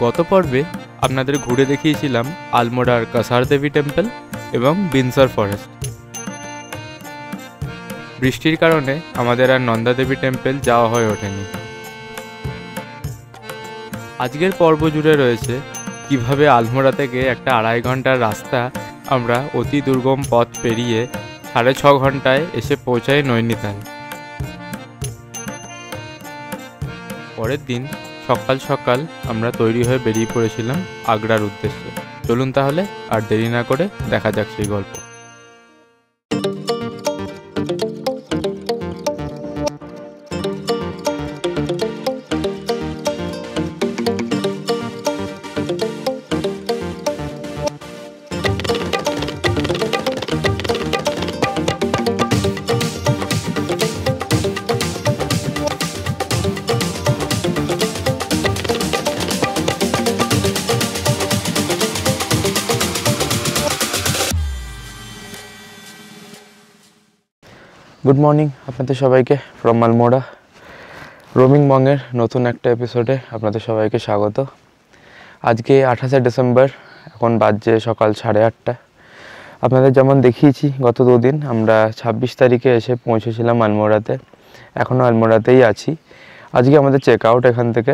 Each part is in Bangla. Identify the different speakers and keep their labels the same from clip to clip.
Speaker 1: গত পর্বে আপনাদের ঘুরে দেখিয়েছিলাম আলমোড়ার কাসার দেবী টেম্পল এবং বিনসর ফরেস্ট। বৃষ্টির কারণে আমাদের আর নন্দা দেবী টেম্পল যাওয়া হয়ে ওঠেনি। আজকের পর্ব জুড়ে রয়েছে কিভাবে আলমোড়া থেকে একটা 2.5 ঘন্টার রাস্তা আমরা অতি দুর্গম পথ পেরিয়ে 6.5 ঘন্টায় এসে পৌঁছাই নৈনিতাল। পরের দিন সকাল সকাল আমরা তৈরি হয়ে বেরিয়ে পড়েছিলাম আগ্রার উদ্দেশ্যে। চলুন তাহলে আর দেরি না করে দেখা যাক সেই গল্প। গুড মর্নিং আপনাদের সবাইকে ফ্রম আলমোড়া। রোমিং বংয়ের নতুন একটা এপিসোডে আপনাদের সবাইকে স্বাগত। আজকে 28শে ডিসেম্বর, এখন বাজছে সকাল 8:30। আপনাদের যেমন দেখিয়েছি গত দুদিন আমরা 26 তারিখে এসে পৌঁছেছিলাম আলমোড়াতে, এখনও আলমোড়াতেই আছি। আজকে আমাদের চেক আউট এখান থেকে,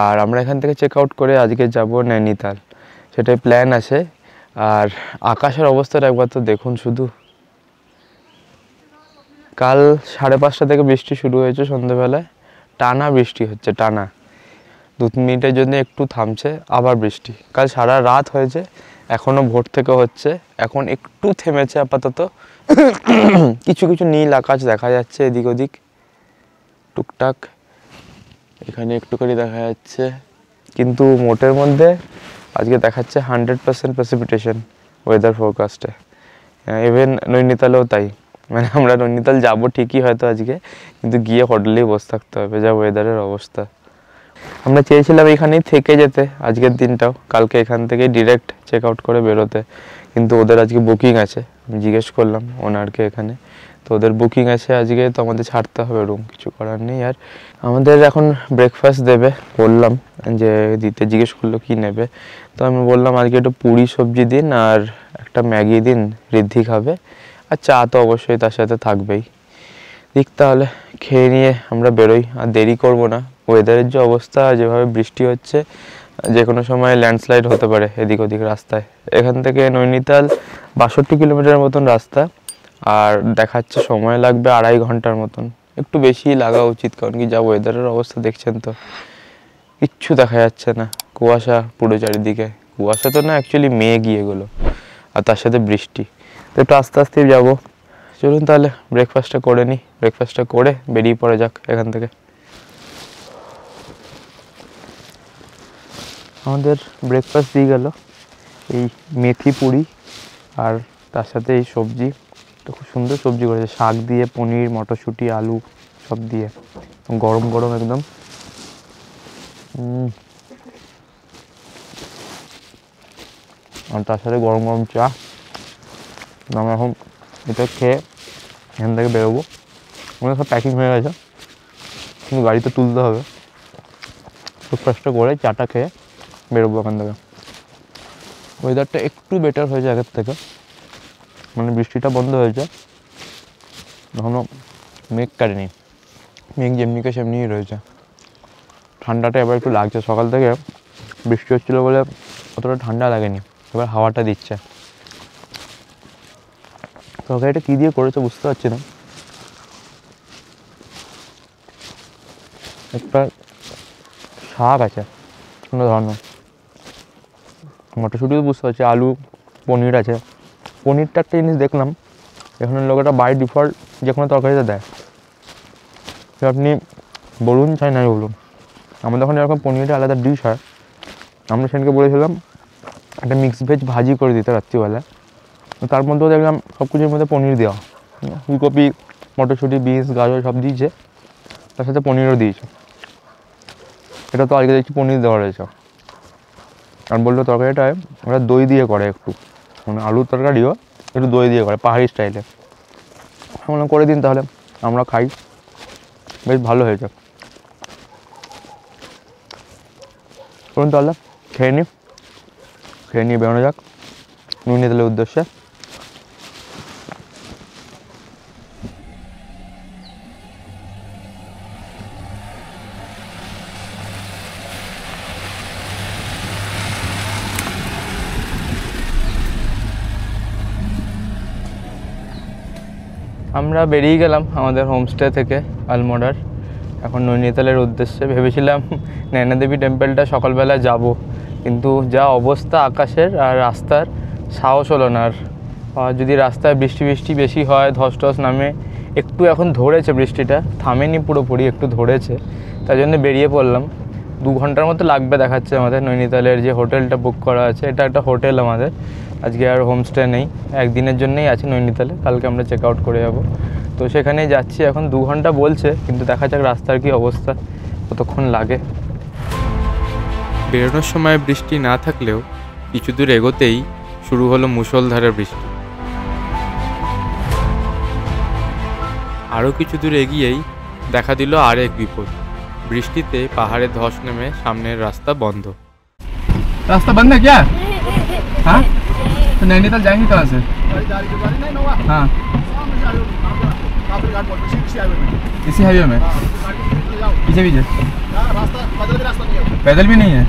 Speaker 1: আর আমরা এখান থেকে চেক আউট করে আজকে যাব নৈনিতাল, সেটাই প্ল্যান আছে। আর আকাশের অবস্থাটা একবার তো দেখুন শুধু। কাল 5:30 থেকে বৃষ্টি শুরু হয়েছে, সন্ধ্যেবেলায় টানা বৃষ্টি হচ্ছে, টানা 2 মিনিটের জন্য একটু থামছে, আবার বৃষ্টি। কাল সারা রাত হয়েছে, এখনও ভোর থেকে হচ্ছে, এখন একটু থেমেছে আপাতত। কিছু কিছু নীল আকাশ দেখা যাচ্ছে এদিক ওদিক টুকটাক, এখানে একটুখানি দেখা যাচ্ছে, কিন্তু মোটের মধ্যে আজকে দেখাচ্ছে 100% প্রেসিপিটেশন ওয়েদার ফোরকাস্টে। ইভেন নৈনিতালেও তাই। মানে আমরা নৈনিতাল যাবো ঠিকই হয়তো আজকে, কিন্তু গিয়ে হোটেলেই বসে থাকতে হবে, যা ওয়েদারের অবস্থা। আমরা চেয়েছিলাম এখানেই থেকে যেতে আজকের দিনটাও, কালকে এখান থেকে ডিরেক্ট চেক আউট করে বেরোতে, কিন্তু ওদের আজকে বুকিং আছে। আমি জিজ্ঞেস করলাম ওনারকে এখানে, তো ওদের বুকিং আছে আজকে, তো আমাদের ছাড়তে হবে রুম, কিছু করার নেই। আর আমাদের এখন ব্রেকফাস্ট দেবে, বললাম যে দিতে, জিজ্ঞেস করলো কী নেবে, তো আমি বললাম আজকে একটু পুরি সবজি দিন আর একটা ম্যাগি দিন, ঋদ্ধি খাবে, আর চা তো অবশ্যই তার সাথে থাকবেই। ঠিক, তাহলে খেয়ে নিয়ে আমরা বেরোই, আর দেরি করব না। ওয়েদারের যে অবস্থা, যেভাবে বৃষ্টি হচ্ছে, যে কোনো সময় ল্যান্ডস্লাইড হতে পারে এদিক ওদিক রাস্তায়। এখান থেকে নৈনিতাল 62 কিলোমিটার মতন রাস্তা, আর দেখাচ্ছে সময় লাগবে 2.5 ঘন্টার মতন, একটু বেশি লাগা উচিত, কারণ কি যা ওয়েদারের অবস্থা দেখছেন তো, কিচ্ছু দেখা যাচ্ছে না, কুয়াশা পুরো চারিদিকে। কুয়াশা তো না, অ্যাকচুয়ালি মেঘ এগুলো, আর তার সাথে বৃষ্টি, তো একটু আস্তে আস্তে যাবো। চলুন তাহলে ব্রেকফাস্টটা করে নিই, ব্রেকফাস্টটা করে বেরিয়ে পড়ে যাক এখান থেকে। আমাদের ব্রেকফাস্ট দিয়ে গেল এই মেথি পুরি, আর তার সাথে এই সবজি, তো খুব সুন্দর সবজি করেছে, শাক দিয়ে, পনির, মটরশুঁটি, আলু সব দিয়ে, গরম গরম একদম। আর তার সাথে গরম গরম চা। আমরা এখন এটা খেয়ে এখান থেকে বেরোবো। আমাদের সব প্যাকিং হয়ে গেছে, কিন্তু গাড়িতে তুলতে হবে। ব্রেকফাস্টটা করে চাটা খেয়ে বেরোবো এখান থেকে। ওয়েদারটা একটু বেটার হয়েছে আগের থেকে, মানে বৃষ্টিটা বন্ধ হয়েছে, এখনও মেঘ কাটেনি, মেঘ যেমনিকে সেমনিই রয়েছে। ঠান্ডাটা এবার একটু লাগছে, সকাল থেকে বৃষ্টি হচ্ছিলো বলে অতটা ঠান্ডা লাগেনি, এবার হাওয়াটা দিচ্ছে। তরকারিটা কী দিয়ে করেছে বুঝতে পারছি না। একটা শাক আছে কোনো ধরনের, মটরশুঁটিও বুঝতে পারছি, আলু, পনির আছে। পনিরটা একটা জিনিস দেখলাম, এখানে লোকেরা বাই ডিফল্ট যে কোনো তরকারিতে দেয়, সে আপনি বলুন চাই নাই বলুন। আমাদের ওখানে এরকম পনিরের আলাদা ডিশ হয়, আমরা সেদিনকে বলেছিলাম একটা মিক্সড ভেজ ভাজি করে দিতে রাত্রিবেলা, তার মধ্যেও দেখলাম সব কিছুর মধ্যে পনির দেওয়া, ফুলকপি, মটরশুঁটি, বিনস, গাজর সব দিয়েছে, তার সাথে পনিরও দিয়েছে। এটা তো আজকে দেখছি পনির দেওয়া রয়েছে। আর বললো তরকারিটায় ওরা দই দিয়ে করে একটু, মানে আলুর তরকারিও একটু দই দিয়ে করে পাহাড়ি স্টাইলে। আমরা করে দিন তাহলে, আমরা খাই, বেশ ভালো হয়েছে। চলুন তাহলে খেয়ে নিয়ে বেরোনো যাক নৈনিতালের উদ্দেশ্যে। আমরা বেরিয়ে গেলাম আমাদের হোমস্টে থেকে আলমোড়ার, এখন নৈনিতালের উদ্দেশ্যে। ভেবেছিলাম নয়নাদেবী টেম্পলটা সকালবেলা যাব, কিন্তু যা অবস্থা আকাশের আর রাস্তার, সাহস হলো না। আর যদি রাস্তায় বৃষ্টি বেশি হয়, ধস নামে, একটু এখন ধরেছে বৃষ্টিটা, থামেনি পুরোপুরি, একটু ধরেছে, তাই জন্য বেরিয়ে পড়লাম। 2 ঘন্টার মতো লাগবে দেখাচ্ছে আমাদের নৈনিতালের যে হোটেলটা বুক করা আছে। এটা একটা হোটেল আমাদের, আজকে আর হোমস্টে নেই, একদিনের জন্যই আছে নৈনিতালে, কালকে আমরা চেক আউট করে যাব। তো সেখানেই যাচ্ছি এখন। 2 ঘন্টা বলছে, কিন্তু দেখা যাক রাস্তার কী অবস্থা, কতক্ষণ লাগে।
Speaker 2: বেরোনোর সময় বৃষ্টি না থাকলেও কিছু দূর এগোতেই শুরু হলো মুষলধারে বৃষ্টি। আরও কিছু দূর এগিয়েই দেখা দিল আরেক বিপদ। বৃষ্টিতে পাহাড়ে ধস নেমে সামনের রাস্তা বন্ধ।
Speaker 1: रास्ता बंद है क्या? हाँ, तो नैनीताल जाएंगे कहाँ से? हाँ, इसी हाईवे में, पीछे पैदल भी नहीं है।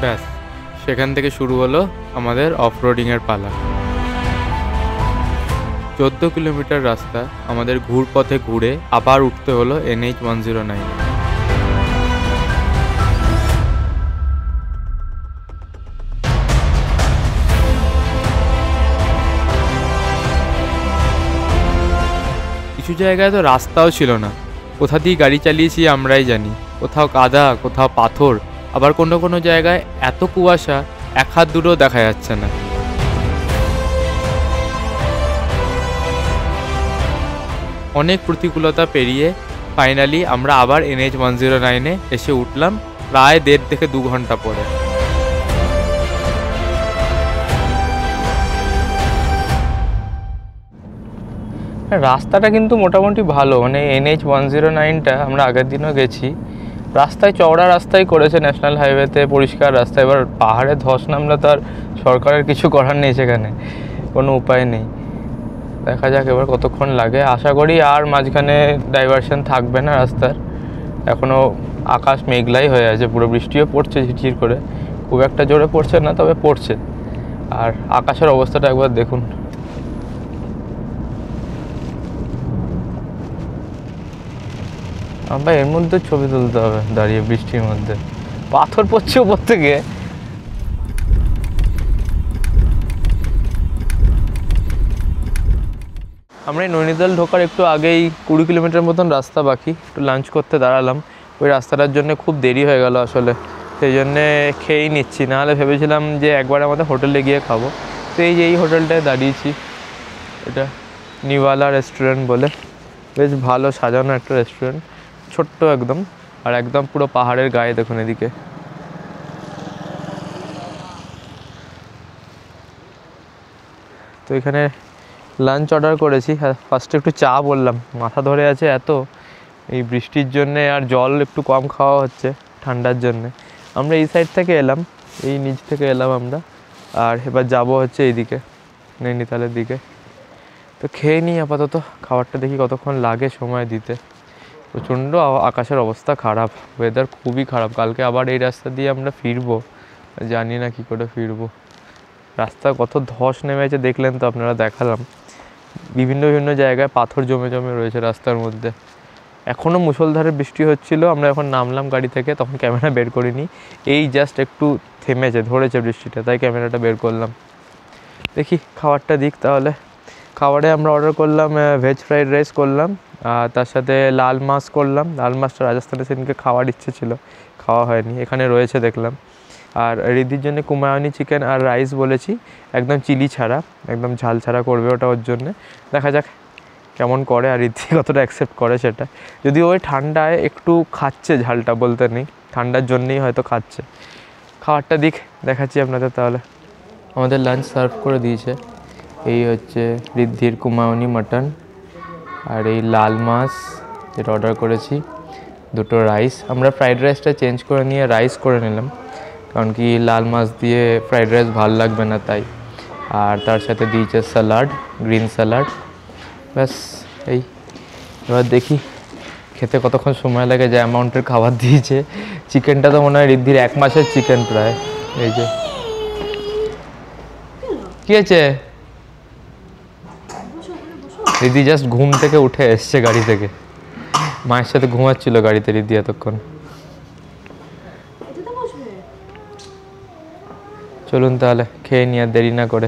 Speaker 2: ব্যাস, সেখান থেকে শুরু হলো আমাদের অফরোডিংয়ের পালা। 14 কিলোমিটার রাস্তা আমাদের ঘুরপথে ঘুরে আবার উঠতে হলো NH 109। কিছু জায়গায় তো রাস্তাও ছিল না, কোথা দিয়ে গাড়ি চালিয়েছি আমরাই জানি। কোথাও কাদা, কোথাও পাথর, আবার কোনো কোনো জায়গায় এত কুয়াশা 1 হাত দূরেও দেখা যাচ্ছে না। অনেক প্রতিকূলতা পেরিয়ে ফাইনালি আমরা আবার NH 109-এ এসে উঠলাম প্রায় 1.5 থেকে 2 ঘন্টা পরে।
Speaker 1: রাস্তাটা কিন্তু মোটামুটি ভালো, মানে NH 109টা আমরা আগের দিনও গেছি, রাস্তায় চওড়া রাস্তাই করেছে, ন্যাশনাল হাইওয়েতে পরিষ্কার রাস্তা। এবার পাহাড়ে ধস নামলে তো আর সরকারের কিছু করার নেই, সেখানে কোনো উপায় নেই। দেখা যাক এবার কতক্ষণ লাগে। আশা করি আর মাঝখানে ডাইভারশন থাকবে না রাস্তার। এখনও আকাশ মেঘলাই হয়ে আছে, পুরো বৃষ্টিও পড়ছে ঝিরঝির করে, খুব একটা জোরে পড়ছে না, তবে পড়ছে। আর আকাশের অবস্থাটা একবার দেখুন। ভাই এর মধ্যে ছবি তুলতে হবে দাঁড়িয়ে, বৃষ্টির মধ্যে পাথর পড়ছে উপর থেকে। আমরা এই নৈনিতাল ঢোকার একটু আগেই 20 কিলোমিটার মতন রাস্তা বাকি, একটু লাঞ্চ করতে দাঁড়ালাম। ওই রাস্তাটার জন্য খুব দেরি হয়ে গেল আসলে, সেই জন্যে খেয়েই নিচ্ছি। নাহলে ভেবেছিলাম যে একবার আমাদের হোটেলে গিয়ে খাবো। তো এই হোটেলটায় দাঁড়িয়েছি, এটা নিওয়ালা রেস্টুরেন্ট বলে, বেশ ভালো সাজানো একটা রেস্টুরেন্ট, ছোট্ট একদম, আর একদম পুরো পাহাড়ের গায়ে দেখুন এদিকে। তো এখানে লাঞ্চ অর্ডার করেছি। ফার্স্টে একটু চা বললাম, মাথা ধরে আছে এত এই বৃষ্টির জন্যে, আর জল একটু কম খাওয়া হচ্ছে ঠান্ডার জন্যে। আমরা এই সাইড থেকে এলাম, এই নিচ থেকে এলাম আমরা, আর এবার যাব হচ্ছে এইদিকে নৈনিতালের দিকে। তো খেয়ে নিই আপাতত, খাবারটা দেখি কতক্ষণ লাগে সময় দিতে। প্রচণ্ড আকাশের অবস্থা খারাপ, ওয়েদার খুবই খারাপ। কালকে আবার এই রাস্তা দিয়ে আমরা ফিরবো, জানি না কী করে ফিরবো। রাস্তা কত ধস নেমেছে দেখলেন তো আপনারা, দেখালাম। বিভিন্ন জায়গায় পাথর জমে রয়েছে রাস্তার মধ্যে। এখনও মুষলধারে বৃষ্টি হচ্ছিল। আমরা এখন নামলাম গাড়ি থেকে, তখন ক্যামেরা বের করিনি, এই জাস্ট একটু থেমেছে, ধরেছে বৃষ্টিটা, তাই ক্যামেরাটা বের করলাম। দেখি খাবারটা দিক তাহলে। খাবারে আমরা অর্ডার করলাম ভেজ ফ্রাইড রাইস করলাম, আর তার সাথে লাল মাছ করলাম। লাল মাছটা রাজস্থানে সেদিনকে খাওয়ার ইচ্ছে ছিল, খাওয়া হয়নি, এখানে রয়েছে দেখলাম। আর রিদ্ধির জন্য কুমায়ুনি চিকেন আর রাইস বলেছি, একদম চিলি ছাড়া, একদম ঝাল ছাড়া করবে ওটা ওর জন্যে। দেখা যাক কেমন করে আর রিদ্ধি কতটা অ্যাকসেপ্ট করে সেটা। যদি ওই ঠান্ডায় একটু খাচ্ছে, ঝালটা বলতে নেই, ঠান্ডার জন্যেই হয়তো খাচ্ছে। খাবারটা দিক, দেখাচ্ছি আপনাদের তাহলে। আমাদের লাঞ্চ সার্ভ করে দিয়েছে, এই হচ্ছে ঋদ্ধির কুমায়ুনি মাটন, আর এই লাল মাছ যেটা অর্ডার করেছি, দুটো রাইস। আমরা ফ্রাইড রাইসটা চেঞ্জ করে নিয়ে রাইস করে নিলাম, কারণ কি লাল মাছ দিয়ে ফ্রাইড রাইস ভালো লাগবে না তাই। আর তার সাথে দিয়েছে স্যালাড, গ্রিন স্যালাড। ব্যাস এই, এবার দেখি খেতে কতক্ষণ সময় লাগে, যে অ্যামাউন্টের খাবার দিয়েছে। চিকেনটা তো মনে হয় ঋদ্ধির 1 মাসের চিকেন প্রায়। এই যে কি আছে, ঋদ্ধি জাস্ট ঘুম থেকে উঠে এসছে গাড়ি থেকে, মায়ের সাথে ঘুমাচ্ছিল গাড়িতে ঋদ্ধি এতক্ষণ। চলুন তাহলে খেয়ে নিয়ে আর দেরি না করে।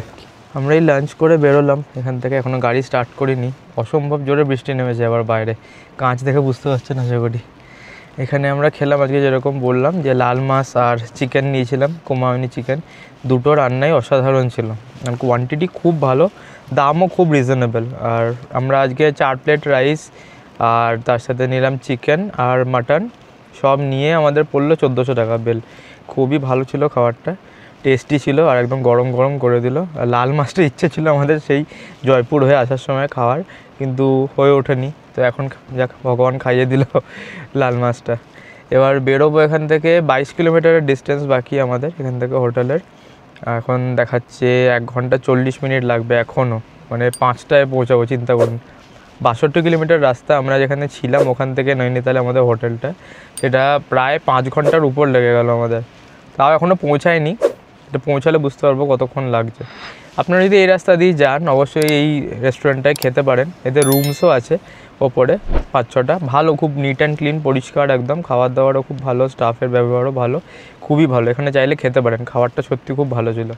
Speaker 1: আমরা এই লাঞ্চ করে বেরোলাম এখান থেকে, এখনও গাড়ি স্টার্ট করিনি। অসম্ভব জোরে বৃষ্টি নেমেছে আবার বাইরে, কাঁচ দেখে বুঝতে পারছে না সেগুলি। এখানে আমরা খেলাম আজকে যেরকম বললাম, যে লাল মাছ আর চিকেন নিয়েছিলাম, কুমায়ুনি চিকেন। দুটো রান্নাই অসাধারণ ছিল, আর কোয়ান্টিটি খুব ভালো, দামও খুব রিজনেবল। আর আমরা আজকে 4 প্লেট রাইস আর তার সাথে নিলাম চিকেন আর মাটন, সব নিয়ে আমাদের পড়লো 1400 টাকা বিল। খুবই ভালো ছিল খাবারটা, টেস্টি ছিল, আর একদম গরম গরম করে দিল। আর লাল মাছটা ইচ্ছে ছিল আমাদের সেই জয়পুর হয়ে আসার সময় খাওয়ার, কিন্তু হয়ে ওঠেনি। তো এখন যাক, ভগবান খাইয়ে দিল লাল মাছটা। এবার বেরোবো এখান থেকে, 22 কিলোমিটারের ডিস্টেন্স বাকি আমাদের এখান থেকে হোটেলের। এখন দেখাচ্ছে 1 ঘন্টা 40 মিনিট লাগবে এখনও, মানে 5টায় পৌঁছাবো, চিন্তা করুন। 62 কিলোমিটার রাস্তা। আমরা যেখানে ছিলাম ওখান থেকে নৈনিতালে আমাদের হোটেলটা, সেটা প্রায় 5 ঘন্টার উপর লেগে গেল আমাদের। তাও এখনও পৌঁছায়নি, এটা পৌঁছালে বুঝতে পারবো কতক্ষণ লাগছে। আপনারা যদি এই রাস্তা দিয়ে যান অবশ্যই এই রেস্টুরেন্টটায় খেতে পারেন, এতে রুমসও আছে ওপরে 5-6টা, ভালো, খুব নিট অ্যান্ড ক্লিন, পরিষ্কার একদম। খাবার দাবারও খুব ভালো, স্টাফের ব্যবহারও ভালো, খুবই ভালো। এখানে চাইলে খেতে পারেন, খাবারটা সত্যি খুব ভালো ছিল।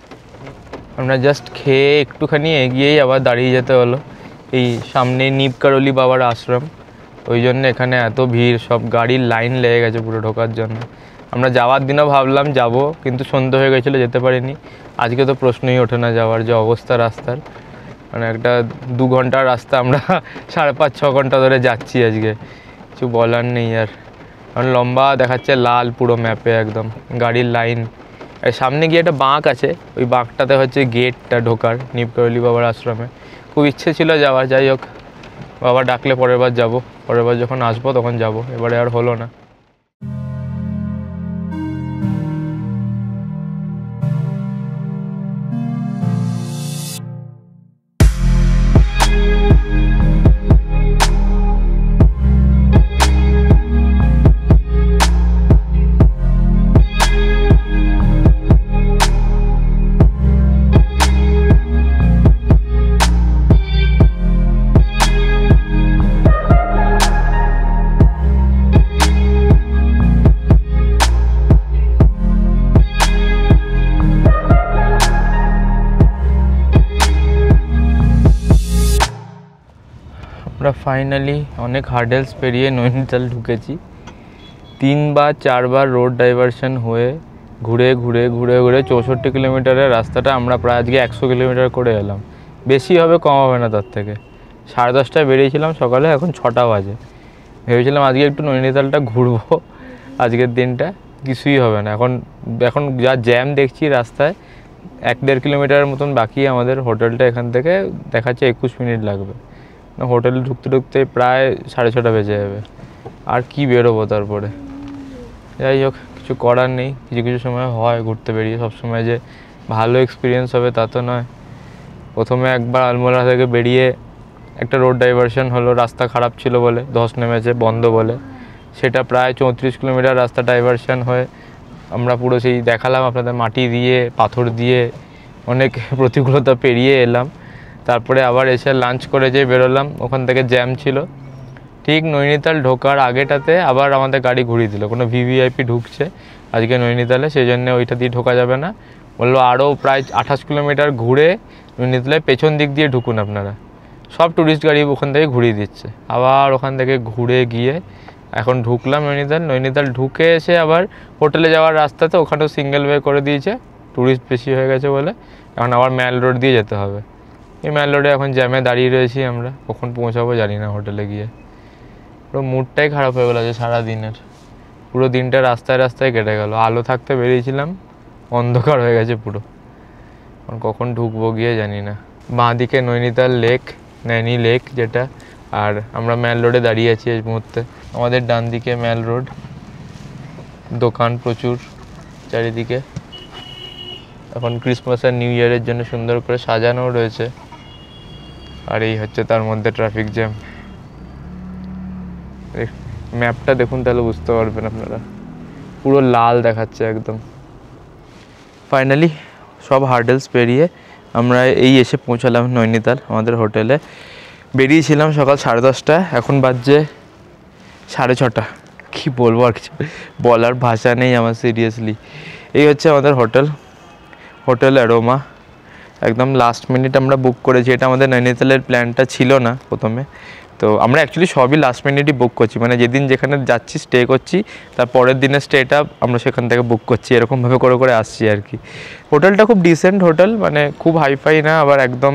Speaker 1: আমরা জাস্ট খেয়ে একটুখানি এগিয়েই আবার দাঁড়িয়ে যেতে হলো। এই সামনে নিপকারলি বাবার আশ্রম, ওই জন্য এখানে এত ভিড়, সব গাড়ির লাইন লেগে গেছে পুরো ঢোকার জন্য। আমরা যাওয়ার দিনও ভাবলাম যাব, কিন্তু সন্ধ্যা হয়ে গেছিলো, যেতে পারিনি। আজকে তো প্রশ্নই ওঠে না যাওয়ার, যে অবস্থা রাস্তার, মানে একটা 2 ঘন্টার রাস্তা আমরা 5.5-6 ঘন্টা ধরে যাচ্ছি আজকে, কিছু বলার নেই আর। কারণ লম্বা দেখাচ্ছে লাল পুরো ম্যাপে একদম গাড়ির লাইন। আর সামনে গিয়ে একটা বাঁক আছে, ওই বাঁকটাতে হচ্ছে গেটটা ঢোকার নিপকারলি বাবার আশ্রমে। খুব ইচ্ছে ছিল যাওয়ার, যাই হোক বাবা ডাকলে পরের বার যাবো, পরের বার যখন আসবো তখন যাব, এবারে আর হলো না। আমরা ফাইনালি অনেক হার্ডেলস পেরিয়ে নৈনিতাল ঢুকেছি। 3 বা 4 বার রোড ডাইভারশন হয়ে ঘুরে ঘুরে ঘুরে ঘুরে 64 কিলোমিটারের রাস্তাটা আমরা প্রায় আজকে 100 কিলোমিটার করে এলাম। বেশি হবে কম হবে না তার থেকে। 10:30টায় বেরিয়েছিলাম সকালে, এখন 6টা বাজে। ভেবেছিলাম আজকে একটু নৈনিতালটা ঘুরবো, আজকের দিনটা কিছুই হবে না। এখন যা জ্যাম দেখছি রাস্তায়, 1-1.5 কিলোমিটারের মতন বাকি আমাদের হোটেলটা, এখান থেকে দেখাচ্ছে 21 মিনিট লাগবে। হোটেলে ঢুকতে ঢুকতে প্রায় 6:30 বেজে যাবে, আর কি বেরোবো তারপরে। যাই হোক, কিছু করার নেই, কিছু কিছু সময় হয় ঘুরতে বেরিয়ে, সব সময় যে ভালো এক্সপিরিয়েন্স হবে তা তো নয়। প্রথমে একবার আলমোড়া থেকে বেরিয়ে একটা রোড ডাইভারশন হলো, রাস্তা খারাপ ছিল বলে, ধস নেমেছে বন্ধ বলে, সেটা প্রায় 34 কিলোমিটার রাস্তা ডাইভারশন হয়ে আমরা পুরো সেই দেখালাম আপনাদের, মাটি দিয়ে পাথর দিয়ে অনেক প্রতিকূলতা পেরিয়ে এলাম। তারপরে আবার এসে লাঞ্চ করে যে বেরোলাম, ওখান থেকে জ্যাম ছিল। ঠিক নৈনিতাল ঢোকার আগেটাতে আবার আমাদের গাড়ি ঘুরিয়ে দিল, কোনো ভিভিআইপি ঢুকছে আজকে নৈনিতালে, সেই জন্য ওইটা দিয়ে ঢোকা যাবে না। বললো আরও প্রায় 28 কিলোমিটার ঘুরে নৈনিতালের পেছন দিক দিয়ে ঢুকুন আপনারা। সব ট্যুরিস্ট গাড়ি ওখান থেকে ঘুরিয়ে দিচ্ছে। আবার ওখান থেকে ঘুরে গিয়ে এখন ঢুকলাম নৈনিতাল ঢুকে এসে আবার হোটেলে যাওয়ার রাস্তাতে ওখানেও সিঙ্গেল ওয়ে করে দিয়েছে, ট্যুরিস্ট বেশি হয়ে গেছে বলে। এখন আবার ম্যাল রোড দিয়ে যেতে হবে। এই ম্যাল রোডে এখন জ্যামে দাঁড়িয়ে রয়েছি আমরা, কখন পৌঁছাবো জানি না হোটেলে গিয়ে। পুরো মুডটাই খারাপ হয়ে গেলো যে সারাদিনের, পুরো দিনটা রাস্তায় রাস্তায় কেটে গেল। আলো থাকতে বেরিয়েছিলাম, অন্ধকার হয়ে গেছে পুরো। কখন ঢুকবো গিয়ে জানি না। বাঁ দিকে নৈনিতাল লেক, নৈনি লেক যেটা, আর আমরা ম্যাল রোডে দাঁড়িয়ে আছি এই মুহূর্তে। আমাদের ডান দিকে ম্যাল রোড, দোকান প্রচুর চারিদিকে। এখন ক্রিসমাস আর নিউ ইয়ারের জন্য সুন্দর করে সাজানোও রয়েছে। আর এই হচ্ছে তার মধ্যে ট্রাফিক জ্যাম। ম্যাপটা দেখুন তাহলে বুঝতে পারবেন আপনারা, পুরো লাল দেখাচ্ছে একদম। ফাইনালি সব হার্ডেলস পেরিয়ে আমরা এই এসে পৌঁছালাম নৈনিতাল আমাদের হোটেলে। বেরিয়েছিলাম সকাল 10:30, এখন বাজছে 6:30। কী বলবো, আর কিছু বলার ভাষা নেই আমার সিরিয়াসলি। এই হচ্ছে আমাদের হোটেল অ্যারোমা। একদম লাস্ট মিনিট আমরা বুক করেছি। এটা আমাদের নৈনিতালের প্ল্যানটা ছিল না প্রথমে, তো আমরা অ্যাকচুয়ালি সবই লাস্ট মিনিটই বুক করছি, মানে যেদিন যেখানে যাচ্ছি স্টে করছি তার পরের দিনের স্টেটা আমরা সেখান থেকে বুক করছি, এরকমভাবে করে করে আসছি আর কি। হোটেলটা খুব ডিসেন্ট হোটেল, মানে খুব হাইফাই না, আবার একদম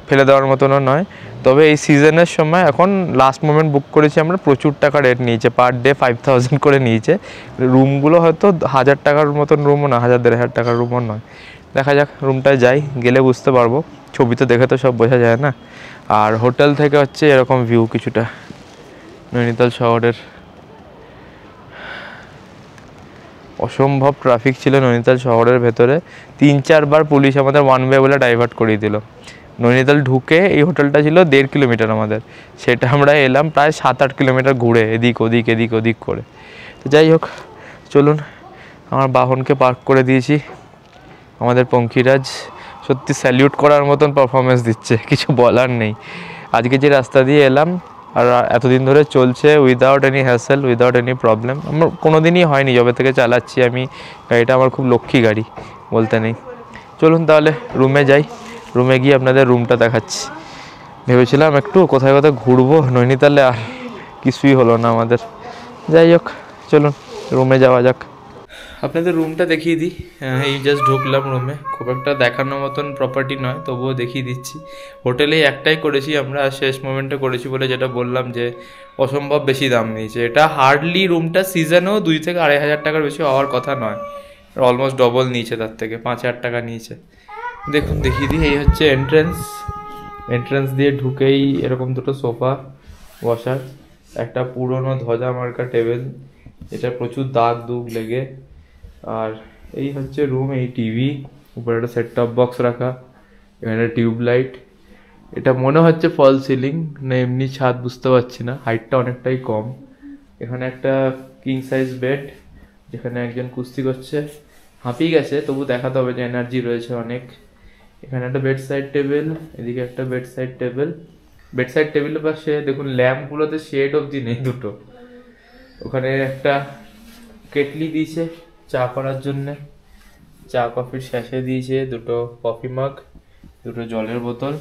Speaker 1: ফেলে দেওয়ার মতনও নয়। তবে এই সিজনের সময় এখন লাস্ট মোমেন্ট বুক করেছি আমরা, প্রচুর টাকা রেট নিয়েছে, পার ডে 5000 করে নিয়েছে। রুমগুলো হয়তো 1000 টাকার মতন রুমও না, 1000-1500 টাকার রুমও নয়। দেখা যাক, রুমটায় যাই, গেলে বুঝতে পারবো। ছবি তো দেখে তো সব বোঝা যায় না। আর হোটেল থেকে হচ্ছে এরকম ভিউ কিছুটা নৈনিতাল শহরের। অসম্ভব ট্রাফিক ছিল নৈনিতাল শহরের ভেতরে। 3-4 বার পুলিশ আমাদের ওয়ান ওয়ে বলে ডাইভার্ট করিয়ে দিল। নৈনিতাল ঢুকে এই হোটেলটা ছিল 1.5 কিলোমিটার আমাদের, সেটা আমরা এলাম প্রায় 7-8 কিলোমিটার ঘুরে এদিক ওদিক করে। তো যাই হোক, চলুন। আমার বাহনকে পার্ক করে দিয়েছি। আমাদের পঙ্খিরাজ সত্যি স্যালিউট করার মতন পারফরমেন্স দিচ্ছে, কিছু বলার নেই। আজকে যে রাস্তা দিয়ে এলাম আর এতদিন ধরে চলছে without any hassle, without any problem. আমার কোনো দিনই হয়নি যবে থেকে চালাচ্ছি আমি গাড়িটা। আমার খুব লক্ষ্মী গাড়ি বলতে নেই। চলুন তাহলে রুমে যাই, রুমে গিয়ে আপনাদের রুমটা দেখাচ্ছি। ভেবেছিলাম একটু কোথায় ঘুরবো নৈনিতালে, আর কিছুই হলো না আমাদের। যাই হোক, চলুন রুমে যাওয়া যাক। আপনাদের রুমটা দেখিয়ে দিই। এই জাস্ট ঢুকলাম রুমে। খুব একটা দেখানোর মতন প্রপার্টি নয়, তবুও দেখিয়ে দিচ্ছি। হোটেলে একটাই করেছি আমরা, শেষ মোমেন্টে করেছি বলে যেটা বললাম যে অসম্ভব বেশি দাম নিয়েছে। এটা হার্ডলি রুমটা সিজনেও 2 থেকে 2500 টাকার বেশি হওয়ার কথা নয়, অলমোস্ট ডবল নিয়েছে, তার থেকে 5000 টাকা নিয়েছে। দেখুন দেখিয়ে দিই। এই হচ্ছে এন্ট্রান্স দিয়ে ঢুকেই এরকম দুটো সোফা বসার, একটা পুরনো ধ্বজা মার্কা টেবিল, এটা প্রচুর দাগ দুগ লেগে। আর এই হচ্ছে রুম, এই টিভি, উপরে একটা সেট টপ বক্স রাখা, এখানে টিউব লাইট। এটা মনে হচ্ছে ফল সিলিং না এমনি ছাদ বুঝতে পারছি না, হাইটটা অনেকটাই কম। এখানে একটা কিং সাইজ বেড, যেখানে একজন কুস্তি করছে, হাঁপিয়ে গেছে তবু দেখাতে হবে যে এনার্জি রয়েছে অনেক। এখানে একটা বেড সাইড টেবিল, এদিকে একটা বেড সাইড টেবিলের পাশে দেখুন ল্যাম্পগুলোতে শেড অবধি নেই দুটো। ওখানে একটা কেটলি দিয়েছে চা করার জন্যে, চা কফির স্যাশে দিয়েছে, দুটো কফি মাগ, দুটো জলের বোতল।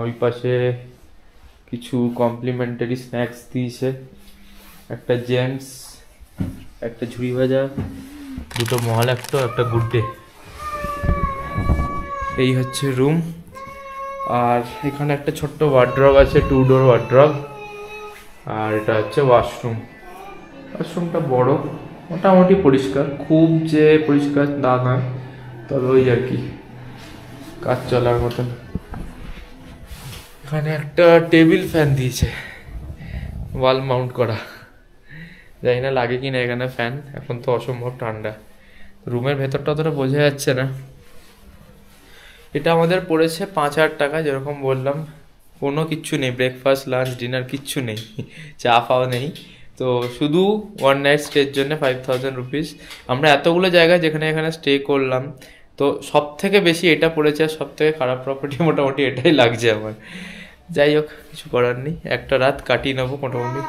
Speaker 1: ওই পাশে কিছু কমপ্লিমেন্টারি স্ন্যাক্স দিয়েছে, একটা জেমস, একটা ঝুড়ি ভাজা, দুটো মহালাক্টো, একটা গুড ডে। এই হচ্ছে রুম। আর এখানে একটা ছোট্ট ওয়ার্ড্রব আছে, 2 ডোর ওয়ার্ড্রব। আর এটা হচ্ছে ওয়াশরুমটা বড়, মোটামুটি পরিষ্কার, খুব যে পরিষ্কার তা নয়, তবে ওই আর কি কাজ চলার মতন। এখানে একটা টেবিল ফ্যান দিয়েছে, ওয়াল মাউন্ট করা, জানি না লাগে কি না এখানে ফ্যান, এখন তো অসম্ভব ঠান্ডা। রুমের ভেতরটা অতটা বোঝা যাচ্ছে না। এটা আমাদের পড়েছে 5000 টাকা, যেরকম বললাম। কোনো কিচ্ছু নেই, ব্রেকফাস্ট লাঞ্চ ডিনার কিচ্ছু নেই, চা ফাও নেই। তো শুধু ওয়ান নাইট স্টের জন্য 5000 রুপিস। আমরা এতগুলো জায়গায় যেখানে এখানে স্টে করলাম, তো সব থেকে বেশি এটা পড়েছে, আর সব থেকে খারাপ প্রপার্টি মোটামুটি এটাই লাগছে আমার। যাই হোক, কিছু করার নেই, একটা রাত কাটিয়ে নেবো মোটামুটি।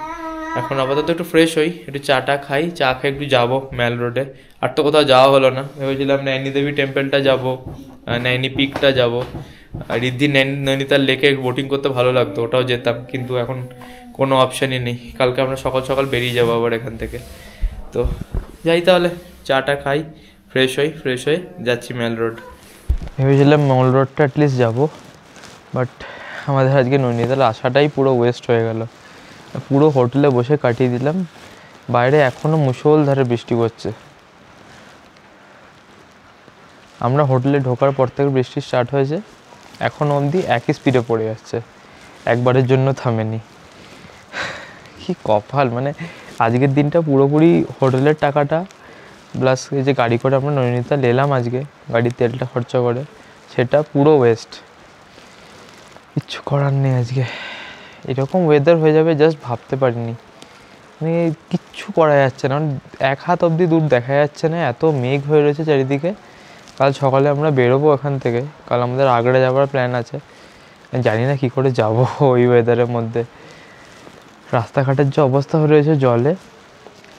Speaker 1: এখন আপাতত একটু ফ্রেশ হই, একটু চাটা খাই, চা খেয়ে একটু যাবো ম্যাল রোডে। আর তো কোথাও যাওয়া হলো না, ভেবেছিলাম নৈনি দেবী টেম্পলটা যাবো, নৈনি পিকটা যাবো, আর রিদ্ধি নৈনিতাল লেকে বোটিং করতে ভালো লাগতো, ওটাও যেতাম, কিন্তু এখন কোনো অপশানই নেই। কালকে আমরা সকাল সকাল বেরিয়ে যাবো আবার এখান থেকে। তো যাই তাহলে, চাটা খাই, ফ্রেশ হয়ে যাচ্ছি ম্যাল রোড। ভেবেছিলাম মল রোডটা অ্যাটলিস্ট যাবো, বাট আমাদের আজকে নৈনিতাল আসাটাই পুরো ওয়েস্ট হয়ে গেল। পুরো হোটেলে বসে কাটিয়ে দিলাম, বাইরে এখনও মুষলধারে বৃষ্টি পড়ছে। আমরা হোটেলে ঢোকার পর থেকে বৃষ্টি স্টার্ট হয়েছে, এখন অবধি একই স্পিডে পড়ে যাচ্ছে, একবারের জন্য থামেনি। কি কপাল, মানে আজকের দিনটা পুরোপুরি হোটেলের টাকাটা প্লাস এই যে গাড়ি করে আমরা নৈনিতাল এলাম আজকে, গাড়ির তেলটা খরচা করে, সেটা পুরো ওয়েস্ট। কিচ্ছু করার নেই, আজকে এরকম ওয়েদার হয়ে যাবে জাস্ট ভাবতে পারিনি। মানে কিচ্ছু করা যাচ্ছে না, এক হাত অবধি দূর দেখা যাচ্ছে না, এত মেঘ হয়ে রয়েছে চারিদিকে। কাল সকালে আমরা বেরোবো এখান থেকে, কাল আমাদের আগ্রা যাওয়ার প্ল্যান আছে। জানি না কী করে যাব ওই ওয়েদারের মধ্যে। রাস্তাঘাটের যে অবস্থা হয়ে রয়েছে জলে,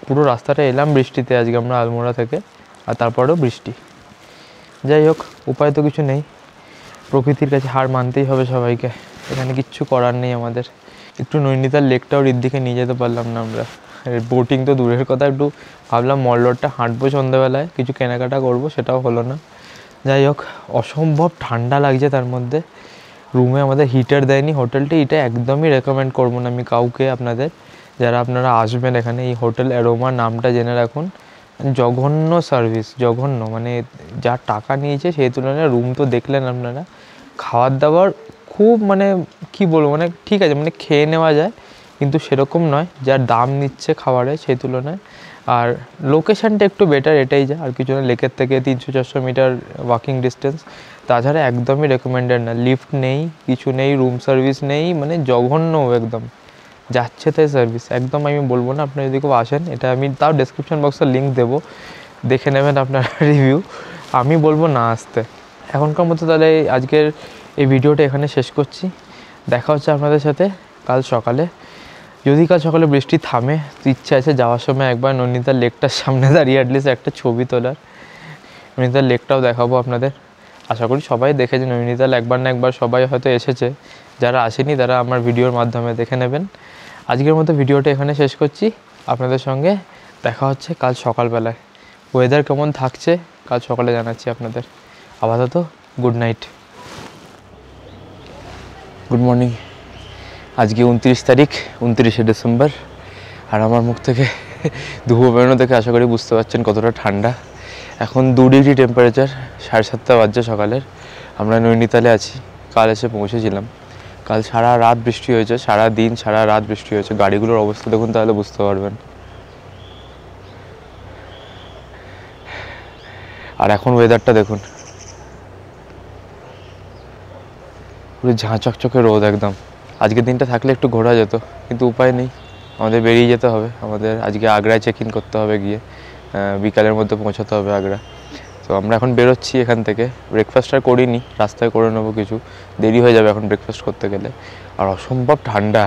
Speaker 1: পুরো রাস্তাটা এলাম বৃষ্টিতে আজকে আমরা আলমোড়া থেকে, আর তারপরেও বৃষ্টি। যাই হোক, উপায় তো কিছু নেই, প্রকৃতির কাছে হার মানতেই হবে সবাইকে, এখানে কিচ্ছু করার নেই আমাদের। একটু নৈনিতাল লেকটাও ঋদ্ধিকে নিয়ে যেতে পারলাম না আমরা, বোটিং তো দূরের কথা, একটু ভাবলাম মল রোডটা হাঁটবো সন্ধ্যাবেলায়, কিছু কেনাকাটা করবো, সেটাও হলো না। যাই হোক, অসম্ভব ঠান্ডা লাগছে, তার মধ্যে রুমে আমাদের হিটার দেয়নি হোটেলটি। এটা একদমই রেকমেন্ড করবো না আমি কাউকে, আপনাদের যারা আপনারা আসবেন এখানে, এই হোটেল অ্যারোমা নামটা জেনে রাখুন। জঘন্য সার্ভিস, জঘন্য, মানে যা টাকা নিয়েছে সেই তুলনায় রুম তো দেখলেন আপনারা, খাবার দাবার খুব মানে কি বলবো, মানে ঠিক আছে, মানে খেয়ে নেওয়া যায়, কিন্তু সেরকম নয় যার দাম নিচ্ছে খাবারে সেই তুলনায়। আর লোকেশানটা একটু বেটার, এটাই যা, আর কিছু না। লেকের থেকে 300-400 মিটার ওয়াকিং ডিস্টেন্স, তাছাড়া একদমই রেকমেন্ডেড না। লিফট নেই, কিছু নেই, রুম সার্ভিস নেই, মানে জঘন্য একদম, যাচ্ছে তাই সার্ভিস একদম। আমি বলবো না, আপনারা যদি কেউ আসেন, এটা আমি তাও ডেসক্রিপশন বক্সে লিঙ্ক দেবো, দেখে নেবেন আপনারা রিভিউ। আমি বলবো না আসতে। এখনকার মতো তাহলে আজকের এই ভিডিওটা এখানে শেষ করছি। দেখা হচ্ছে আপনাদের সাথে কাল সকালে, যদি কাল সকালে বৃষ্টি থামে। তো ইচ্ছা আছে যাওয়ার সময় একবার নৈনিতাল লেকটার সামনে দাঁড়িয়ে অ্যাটলিস্ট একটা ছবি তোলার, নৈনিতাল লেকটাও দেখাবো আপনাদের। আশা করি সবাই দেখেছে নৈনিতাল, একবার না একবার সবাই হয়তো এসেছে, যারা আসেনি তারা আমার ভিডিওর মাধ্যমে দেখে নেবেন। আজকের মতো ভিডিওটা এখানে শেষ করছি, আপনাদের সঙ্গে দেখা হচ্ছে কাল সকালবেলায়। ওয়েদার কেমন থাকছে কাল সকালে জানাচ্ছি আপনাদের। আপাতত গুড নাইট, গুড মর্নিং। আজকে 29 তারিখ, 29শে ডিসেম্বর, আর আমার মুখ থেকে ধুয়ো বেরোনো থেকে আশা করি বুঝতে পারছেন কতটা ঠান্ডা। এখন 2 ডিগ্রি টেম্পারেচার, 7:30 বাজছে সকালের। আমরা নৈনিতালে আছি, কাল এসে পৌঁছেছিলাম। কাল সারা রাত বৃষ্টি হয়েছে, সারা দিন সারা রাত বৃষ্টি হয়েছে। গাড়িগুলোর অবস্থা দেখুন, তাহলে বুঝতে পারবেন। আর এখন ওয়েদারটা দেখুন, পুরো ঝাঁ চকচকে রোদ একদম। আজকের দিনটা থাকলে একটু ঘোরা যেত, কিন্তু উপায় নেই, আমাদের বেরিয়ে যেতে হবে। আমাদের আজকে আগ্রায় চেক ইন করতে হবে, গিয়ে বিকালের মধ্যে পৌঁছাতে হবে আগ্রা। তো আমরা এখন বেরোচ্ছি এখান থেকে। ব্রেকফাস্ট আর করিনি, রাস্তায় করে নেবো কিছু, দেরি হয়ে যাবে এখন ব্রেকফাস্ট করতে গেলে। আর অসম্ভব ঠান্ডা।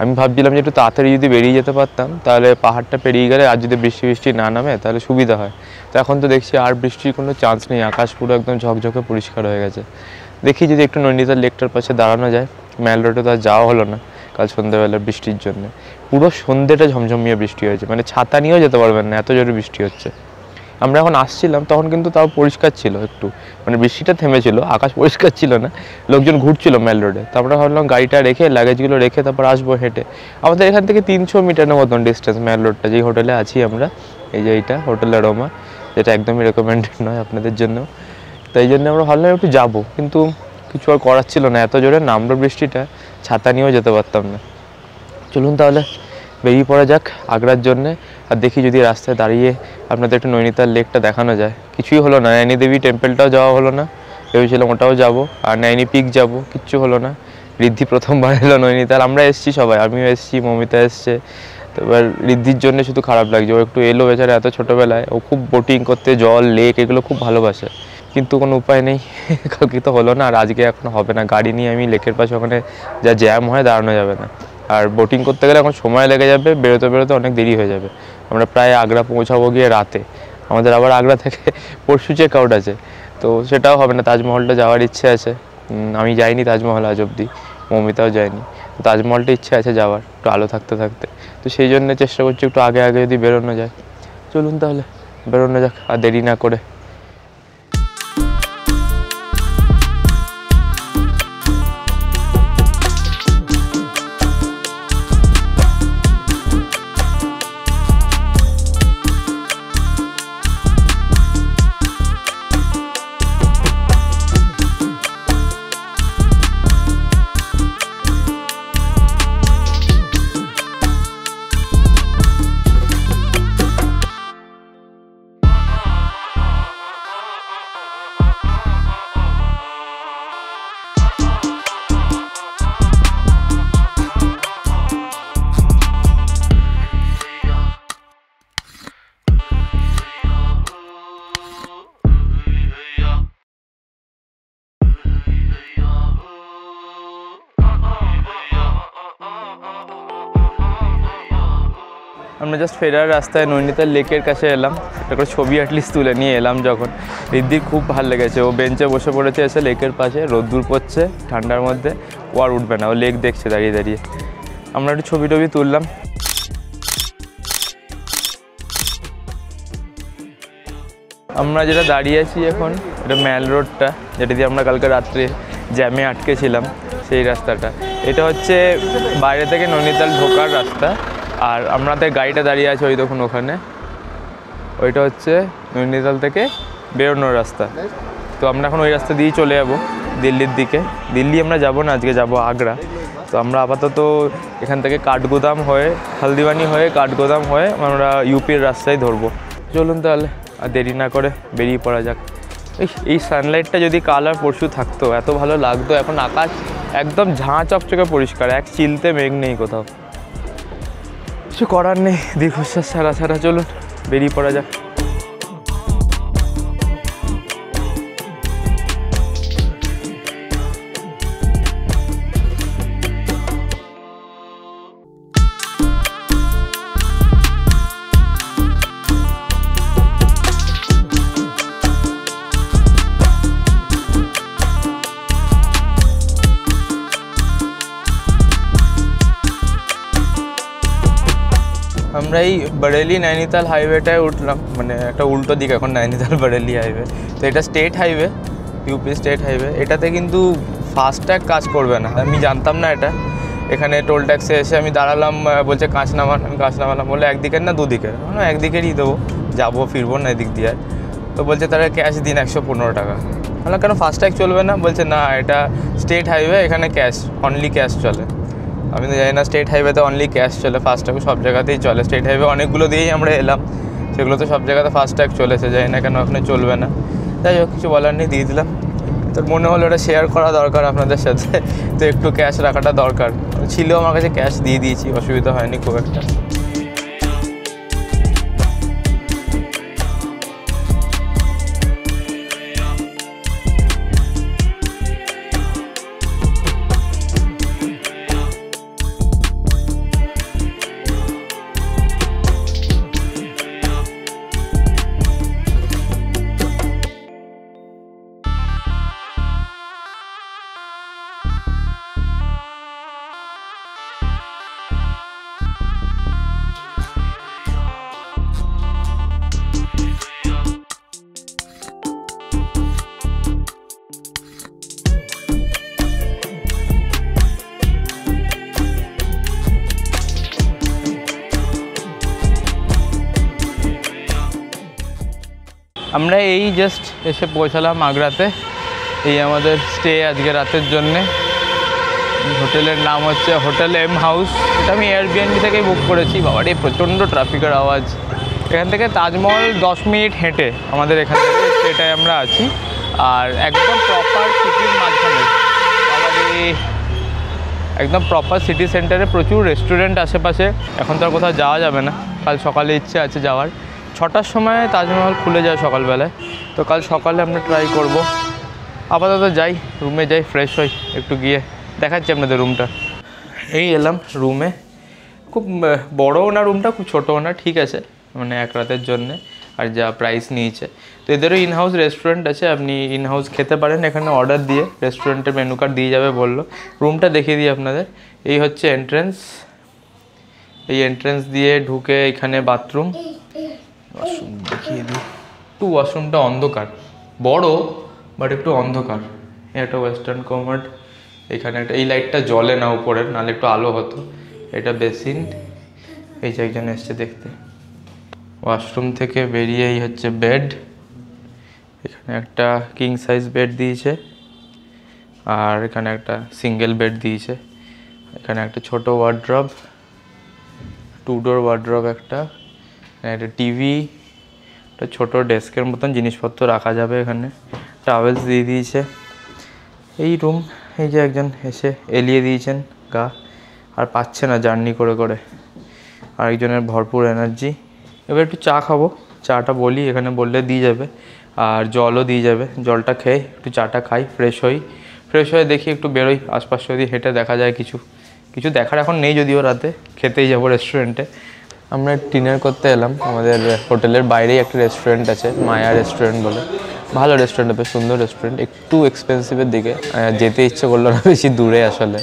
Speaker 1: আমি ভাবছিলাম যে একটু তাড়াতাড়ি যদি বেরিয়ে যেতে পারতাম, তাহলে পাহাড়টা পেরিয়ে গেলে আর যদি বৃষ্টি না নামে তাহলে সুবিধা হয়। তো এখন তো দেখছি আর বৃষ্টির কোনো চান্স নেই, আকাশ পুরো একদম ঝকঝকে পরিষ্কার হয়ে গেছে। দেখি যদি একটু নৈনিতাল লেকটার পাশে দাঁড়ানো যায়। ম্যাল রোডে তো আর যাওয়া হলো না কাল সন্ধ্যেবেলা বৃষ্টির জন্য। পুরো সন্ধ্যেটা ঝমঝমিয়ে বৃষ্টি হয়েছে, মানে ছাতা নিয়েও যেতে পারবেন না, এত জোরে বৃষ্টি হচ্ছে। আমরা এখন আসছিলাম তখন কিন্তু তাও পরিষ্কার ছিল একটু, মানে বৃষ্টিটা থেমেছিল, আকাশ পরিষ্কার ছিল না, লোকজন ঘুরছিল ম্যাল রোডে। তারপরে ভাবলাম গাড়িটা রেখে, লাগেজগুলো রেখে তারপর আসবো হেঁটে। আমাদের এখান থেকে 300 মিটারের মতন ডিস্টেন্স ম্যাল রোডটা, যেই হোটেলে আছি আমরা। এই যে এইটা হোটেল অ্যারোমা, যেটা একদমই রেকমেন্ডেড নয় আপনাদের জন্য। তাই জন্য আমরা ভাবলাম একটু যাবো, কিন্তু কিছু আর করার ছিল না, এত জোরে নামলো বৃষ্টিটা, ছাতা নিয়েও যেতে পারতাম না। চলুন তাহলে বেরিয়ে পড়া যাক আগ্রার জন্যে। আর দেখি যদি রাস্তায় দাঁড়িয়ে আপনাদের একটু নৈনিতাল লেকটা দেখানো যায়। কিছুই হলো না, নয়নি দেবী টেম্পলটাও যাওয়া হলো না, ভেবেছিলাম ওটাও যাবো, আর নয়নি পিক যাবো, কিচ্ছু হলো না। ঋদ্ধি প্রথমবার এলো নৈনিতাল, আমরা এসেছি সবাই, আমিও এসেছি, মমিতা এসছে। তো এবার ঋদ্ধির জন্য শুধু খারাপ লাগছে, ও একটু এলো বেচারা এত ছোটোবেলায়, ও খুব বোটিং করতে, জল লেক এগুলো খুব ভালোবাসে, কিন্তু কোনো উপায় নেই, কালকে তো হলো না, আর আজকে এখন হবে না। গাড়ি নিয়ে আমি লেকের পাশে, ওখানে যা জ্যাম হয় দাঁড়ানো যাবে না। আর বোটিং করতে গেলে এখন সময় লেগে যাবে, বেরোতে অনেক দেরি হয়ে যাবে। আমরা প্রায় আগ্রা পৌঁছাবো গিয়ে রাতে, আমাদের আবার আগ্রা থেকে পরশু চেক আউট আছে, তো সেটাও হবে না। তাজমহলটা যাওয়ার ইচ্ছে আছে, আমি যাইনি তাজমহল আজ অবধি, মমিতাও যায়নি। তো তাজমহলটা ইচ্ছে আছে যাওয়ার, একটু আলো থাকতে থাকতে। তো সেই জন্য চেষ্টা করছি একটু আগে যদি বেরোনো যায়। চলুন তাহলে বেরোনো যাক, আর দেরি না করে। আমরা জাস্ট ফেরার রাস্তায় নৈনিতাল লেকের কাছে এলাম, একটা করে ছবি অ্যাটলিস্ট তুলে নিয়ে এলাম। যখন রিদ্ধির খুব ভালো লেগেছে, ও বেঞ্চে বসে পড়েছে এসে লেকের পাশে, রোদ্দুর পড়ছে ঠান্ডার মধ্যে, ও আর উঠবে না, ও লেক দেখছে দাঁড়িয়ে দাঁড়িয়ে। আমরা একটু ছবি টবি তুললাম। আমরা যেটা দাঁড়িয়ে আছি এখন, এটা ম্যাল রোডটা, যেটা দিয়ে আমরা কালকে রাত্রে জ্যামে আটকেছিলাম, সেই রাস্তাটা। এটা হচ্ছে বাইরে থেকে নৈনিতাল ঢোকার রাস্তা, আর আমাদের গাড়িটা দাঁড়িয়ে আছে ওই দেখুন ওখানে, ওইটা হচ্ছে নৈনিতাল থেকে বেরোনোর রাস্তা। তো আমরা এখন ওই রাস্তা দিয়েই চলে যাব দিল্লির দিকে। দিল্লি আমরা যাব না, আজকে যাব আগ্রা। তো আমরা আপাতত এখান থেকে কাঠগোদাম হয়ে, হলদিবানি হয়ে, কাঠগোদাম হয়ে আমরা ইউপির রাস্তায় ধরবো। চলুন তাহলে আর দেরি না করে বেরিয়ে পড়া যাক। এই সানলাইটটা যদি কাল আর পরশু থাকতো এত ভালো লাগতো। এখন আকাশ একদম ঝাঁ চকচকে পরিষ্কার, এক চিলতে মেঘ নেই কোথাও, কিছু করার নেই। দীর্ঘশ্বাস ছাড়া ছাড়া চলুন বেরিয়ে পড়া যাক। আমরা এই বরেলি নৈনিতাল হাইওয়েটায় উঠলাম, মানে একটা উল্টো দিক এখন নৈনিতাল বরেলি হাইওয়ে। তো এটা state highway, UP state highway. এটাতে কিন্তু ফাস্ট্যাগ কাজ করবে না, আমি জানতাম না এটা। এখানে টোল ট্যাক্সে এসে আমি দাঁড়ালাম, বলছে কাঁচ নামান, আমি কাঁচ নামালাম, বলে একদিকের না দুদিকের, একদিকেরই দেবো, যাবো ফিরবো না এদিক দিয়ে। তো বলছে তারা ক্যাশ দিন 115 টাকা। বললাম কেন ফাস্ট্যাগ চলবে না? বলছে না এটা স্টেট হাইওয়ে, এখানে ক্যাশ, অনলি ক্যাশ চলে। আমি তো জানি না স্টেট হাইওয়েতে অনলি ক্যাশ চলে, ফাস্ট্যাগ সব জায়গাতেই চলে। স্টেট হাইওয়ে অনেকগুলো দিয়েই আমরা এলাম, সেগুলো তো সব জায়গাতে ফাস্ট্যাগ চলেছে, জানি না কেন ওখানে চলবে না। যাই হোক, কিছু বলার নেই, দিয়ে দিলাম। তো মনে হলো এটা শেয়ার করা দরকার আপনাদের সাথে, তো একটু ক্যাশ রাখাটা দরকার ছিল। আমার কাছে ক্যাশ দিয়ে দিয়েছি, অসুবিধা হয়নি খুব একটা। আমরা এই জাস্ট এসে পৌঁছালাম আগ্রাতে। এই আমাদের স্টে আজকে রাতের জন্যে। হোটেলের নাম হচ্ছে হোটেল এম হাউস। এটা আমি এয়ারবিএনবি থেকেই বুক করেছি। বাবারে প্রচণ্ড ট্রাফিকের আওয়াজ। এখান থেকে তাজমহল 10 মিনিট হেঁটে আমাদের এখান থেকে স্টেটায় আমরা আছি, আর একদম প্রপার সিটির মাঝখানে। বাবারে একদম প্রপার সিটি সেন্টারে প্রচুর রেস্টুরেন্ট আশেপাশে। এখন তো আর কোথাও যাওয়া যাবে না, কাল সকালে ইচ্ছে আছে যাওয়ার। 6টার সময় তাজমহল খুলে যায় সকালবেলায়, তো কাল সকালে আমরা ট্রাই করব। আপাতত যাই, রুমে যাই, ফ্রেশ হই একটু, গিয়ে দেখাচ্ছি আপনাদের রুমটা। এই এলাম রুমে। খুব বড়ও না রুমটা, খুব ছোটও না, ঠিক আছে, মানে এক রাতের জন্যে। আর যা প্রাইস নিয়েছে, তো এদেরও ইনহাউস রেস্টুরেন্ট আছে, আপনি ইনহাউস খেতে পারেন এখানে অর্ডার দিয়ে। রেস্টুরেন্টের মেনু কার্ড দিয়ে যাবে বললো। রুমটা দেখিয়ে দিই আপনাদের। এই হচ্ছে এন্ট্রেন্স। এই এন্ট্রেন্স দিয়ে ঢুকে এখানে বাথরুম, ওয়াশরুম দেখিয়ে দিই। একটু ওয়াশরুমটা অন্ধকার, বড় বাট একটু অন্ধকার। একটা ওয়েস্টার্ন কমোড, এখানে একটা, এই লাইটটা জ্বলে না উপরের, নাহলে একটু আলো হতো। এটা বেসিন, এই যে একজন এসছে দেখতে। ওয়াশরুম থেকে বেরিয়ে এই হচ্ছে বেড। এখানে একটা কিং সাইজ বেড দিয়েছে, আর এখানে একটা সিঙ্গেল বেড দিয়েছে। এখানে একটা ছোট ওয়ার্ড্রব, 2 ডোর ওয়ার্ড্রব একটা টিভি, একটা ছোটো ডেস্কের মতন জিনিসপত্র রাখা যাবে এখানে। টাওয়েলস দিয়ে দিয়েছে। এই রুম, এই যে একজন এসে এলিয়ে দিয়েছেন গা, আর পাচ্ছে না জার্নি করে করে। আরেকজনের ভরপুর এনার্জি। এবার একটু চা খাবো, চাটা বলি, এখানে বললে দিয়ে যাবে, আর জলও দিয়ে যাবে। জলটা খেয়ে একটু চাটা খাই, ফ্রেশ হয়ে দেখি একটু বেরোই আশপাশ, যদি হেঁটে দেখা যায় কিছু দেখার এখন নেই, যদিও রাতে খেতেই যাবো রেস্টুরেন্টে। আমরা ডিনার করতে এলাম আমাদের হোটেলের বাইরেই একটা রেস্টুরেন্ট আছে, মায়া রেস্টুরেন্ট বলে। ভালো রেস্টুরেন্ট, বেশ সুন্দর রেস্টুরেন্ট, একটু এক্সপেন্সিভের দিকে, যেতে ইচ্ছে করলো না, বেশি দূরে আসলে।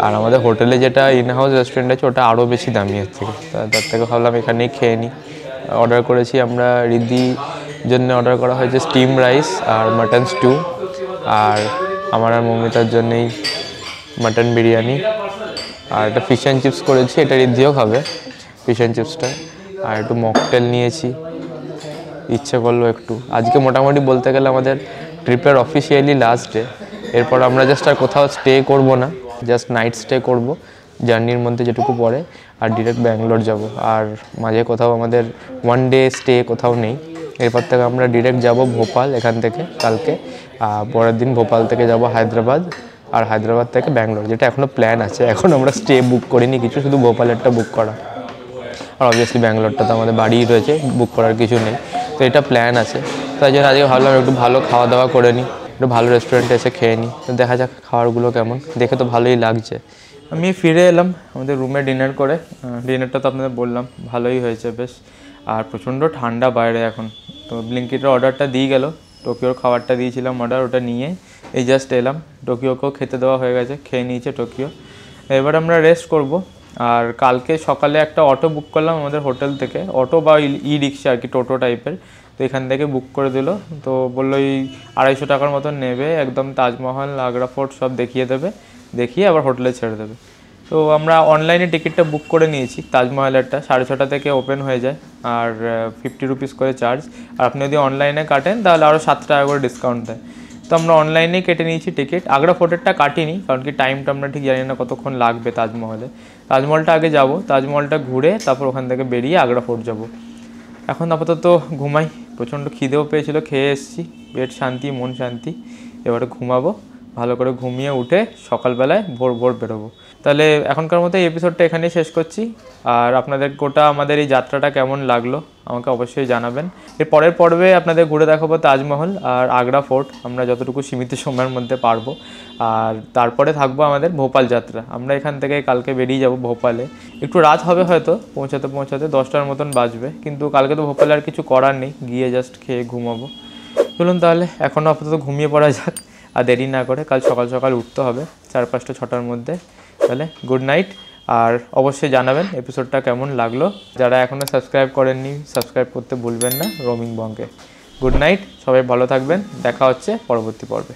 Speaker 1: আর আমাদের হোটেলে যেটা ইন হাউস রেস্টুরেন্ট আছে ওটা আরও বেশি দামি হচ্ছে, তার থেকে ভাবলাম এখানেই খেয়ে নিই। অর্ডার করেছি আমরা, রিদ্ধির জন্য অর্ডার করা হয়েছে স্টিম রাইস আর মাটন স্টু, আর আমার আর মৌমিতার জন্যেই মাটন বিরিয়ানি, আর একটা ফিশ অ্যান্ড চিপস করেছি, এটা রিদ্ধিও খাবে ফিশ অ্যান্ড চিপসটা। আর একটু মকটেল নিয়েছি, ইচ্ছে করলো একটু। আজকে মোটামুটি বলতে গেলে আমাদের ট্রিপের অফিসিয়ালি লাস্ট ডে। এরপর আমরা জাস্ট আর কোথাও স্টে করব না, জাস্ট নাইট স্টে করব জার্নির মধ্যে যেটুকু পড়ে, আর ডিরেক্ট ব্যাঙ্গালোর যাব। আর মাঝে কোথাও আমাদের ওয়ান ডে স্টে কোথাও নেই। এরপর থেকে আমরা ডিরেক্ট যাব ভোপাল এখান থেকে কালকে, পরের দিন ভোপাল থেকে যাব হায়দ্রাবাদ, আর হায়দ্রাবাদ থেকে ব্যাঙ্গালোর, যেটা এখনও প্ল্যান আছে। এখন আমরা স্টে বুক করিনি কিছু, শুধু ভোপালেরটা বুক করা। আর অবভিয়াসলি ব্যাঙ্গালোরটা তো আমাদের বাড়িই রয়েছে, বুক করার কিছু নেই। তো এটা প্ল্যান আছে, তাই জন্য আজকে ভাবলাম একটু ভালো খাওয়া দাওয়া করে নিই, একটু ভালো রেস্টুরেন্টে এসে খেয়ে নিই। তো দেখা যাক খাবারগুলো কেমন, দেখে তো ভালোই লাগছে। আমি ফিরে এলাম আমাদের রুমে ডিনার করে। ডিনারটা তো আপনাদের বললাম ভালোই হয়েছে বেশ, আর প্রচণ্ড ঠান্ডা বাইরে এখন। তো ব্লিঙ্কিটের অর্ডারটা দিয়ে গেল, টোকিওর খাবারটা দিয়েছিলাম অর্ডার, ওটা নিয়ে এই জাস্ট এলাম। টোকিওকেও খেতে দেওয়া হয়ে গেছে, খেয়ে নিয়েছে টোকিও। এবার আমরা রেস্ট করব। আর কালকে সকালে একটা অটো বুক করলাম আমাদের হোটেল থেকে, অটো বা ই রিক্সা আর কি, টোটো টাইপের। তো এখান থেকে বুক করে দিল, তো বললো এই 250 টাকার মতন নেবে, একদম তাজমহল আগ্রা ফোর্ট সব দেখিয়ে দেবে, দেখিয়ে আবার হোটেলে ছেড়ে দেবে। তো আমরা অনলাইনে টিকিটটা বুক করে নিয়েছি, তাজমহলেরটা 6:30 থেকে ওপেন হয়ে যায়, আর 50 রুপিস করে চার্জ। আর আপনি যদি অনলাইনে কাটেন তাহলে আরও 7 টাকা করে ডিসকাউন্ট দেয়। তো আমরা অনলাইনেই কেটে নিয়েছি টিকিট। আগ্রা ফোর্টেরটা কাটিনি, কারণ কি টাইমটা আমরা ঠিক জানি না কতক্ষণ লাগবে তাজমহলে। তাজমহলটা আগে যাব, তাজমহলটা ঘুরে তারপর ওখান থেকে বেরিয়ে আগ্রা ফোর্ট যাব। এখন আপাতত ঘুমাই, প্রচণ্ড খিদেও পেয়েছিল, খেয়ে এসেছি, পেট শান্তি মন শান্তি। এবারে ঘুমাবো, ভালো করে ঘুমিয়ে উঠে সকালবেলায় ভোর ভোর বেরোবো। তাহলে এখনকার মতো এই এপিসোডটা এখানেই শেষ করছি। আর আপনাদের গোটা আমাদের এই যাত্রাটা কেমন লাগলো আমাকে অবশ্যই জানাবেন। এর পরের পর্বে আপনাদের ঘুরে দেখাবো তাজমহল আর আগ্রা ফোর্ট, আমরা যতটুকু সীমিত সময়ের মধ্যে পারবো। আর তারপরে থাকবো আমাদের ভোপাল যাত্রা। আমরা এখান থেকে কালকে বেরিয়ে যাব ভোপালে, একটু রাত হবে হয়তো পৌঁছাতে 10টার মতন বাজবে, কিন্তু কালকে তো ভোপালে আর কিছু করার নেই, গিয়ে জাস্ট খেয়ে ঘুমাবো। চলুন তাহলে এখনও আপাতত ঘুমিয়ে পড়া যাক, আর দেরি না করে কাল সকাল সকাল উঠতে হবে 4-5টা 6টার মধ্যে। তাহলে গুড নাইট, আর অবশ্যই জানাবেন এপিসোডটা কেমন লাগলো। যারা এখনও সাবস্ক্রাইব করেননি সাবস্ক্রাইব করতে ভুলবেন না রোমিং বংকে। গুড নাইট, সবাই ভালো থাকবেন, দেখা হচ্ছে পরবর্তী পর্বে।